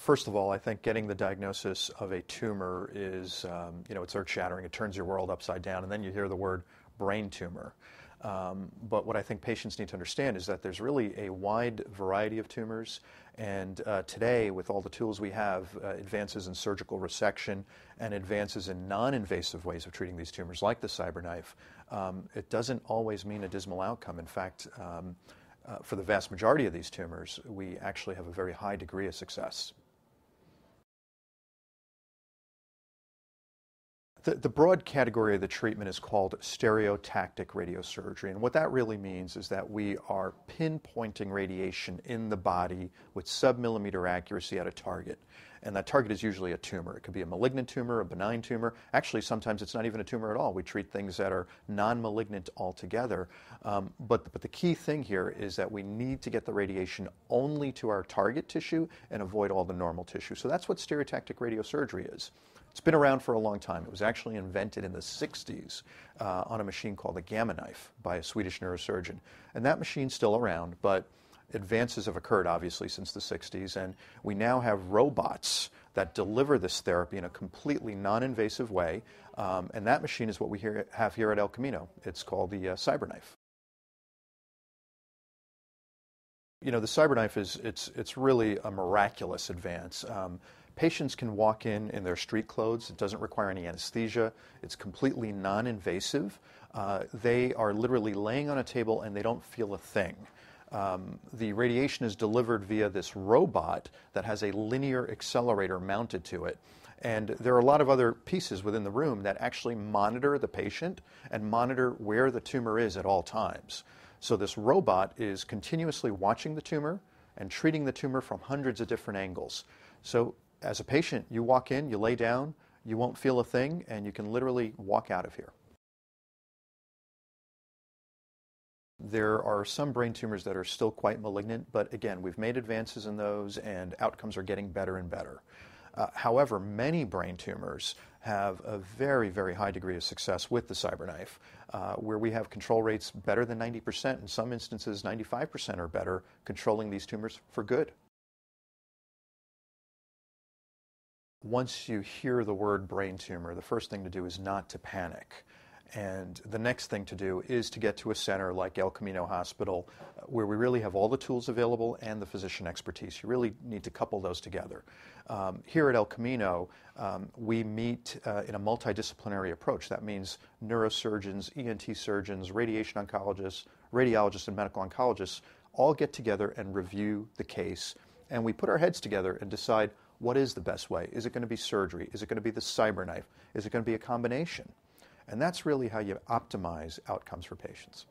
First of all, I think getting the diagnosis of a tumor is, it's earth-shattering. It turns your world upside down, and then you hear the word brain tumor. But what I think patients need to understand is that there's really a wide variety of tumors, and today, with all the tools we have, advances in surgical resection and advances in non-invasive ways of treating these tumors, like the CyberKnife, it doesn't always mean a dismal outcome. In fact, for the vast majority of these tumors, we actually have a very high degree of success. The broad category of the treatment is called stereotactic radiosurgery, and what that really means is that we are pinpointing radiation in the body with sub-millimeter accuracy at a target, and that target is usually a tumor. It could be a malignant tumor, a benign tumor. Actually, sometimes it's not even a tumor at all. We treat things that are non-malignant altogether, but the key thing here is that we need to get the radiation only to our target tissue and avoid all the normal tissue. So that's what stereotactic radiosurgery is. It's been around for a long time. It was actually invented in the 60s on a machine called a Gamma Knife by a Swedish neurosurgeon. And that machine's still around, but advances have occurred, obviously, since the 60s. And we now have robots that deliver this therapy in a completely non-invasive way. And that machine is what we have here at El Camino. It's called the CyberKnife. You know, the CyberKnife it's really a miraculous advance. Patients can walk in their street clothes. It doesn't require any anesthesia. It's completely non-invasive. They are literally laying on a table and they don't feel a thing. The radiation is delivered via this robot that has a linear accelerator mounted to it. And there are a lot of other pieces within the room that actually monitor the patient and monitor where the tumor is at all times. So this robot is continuously watching the tumor and treating the tumor from hundreds of different angles. So as a patient, you walk in, you lay down, you won't feel a thing, and you can literally walk out of here. There are some brain tumors that are still quite malignant, but again, we've made advances in those and outcomes are getting better and better. However, many brain tumors have a very, very high degree of success with the CyberKnife, where we have control rates better than 90%, in some instances 95% or better, controlling these tumors for good. Once you hear the word brain tumor, the first thing to do is not to panic. And the next thing to do is to get to a center like El Camino Hospital, where we really have all the tools available and the physician expertise. You really need to couple those together. Here at El Camino, we meet in a multidisciplinary approach. That means neurosurgeons, ENT surgeons, radiation oncologists, radiologists, and medical oncologists all get together and review the case. And we put our heads together and decide, what is the best way? Is it going to be surgery? Is it going to be the CyberKnife? Is it going to be a combination? And that's really how you optimize outcomes for patients.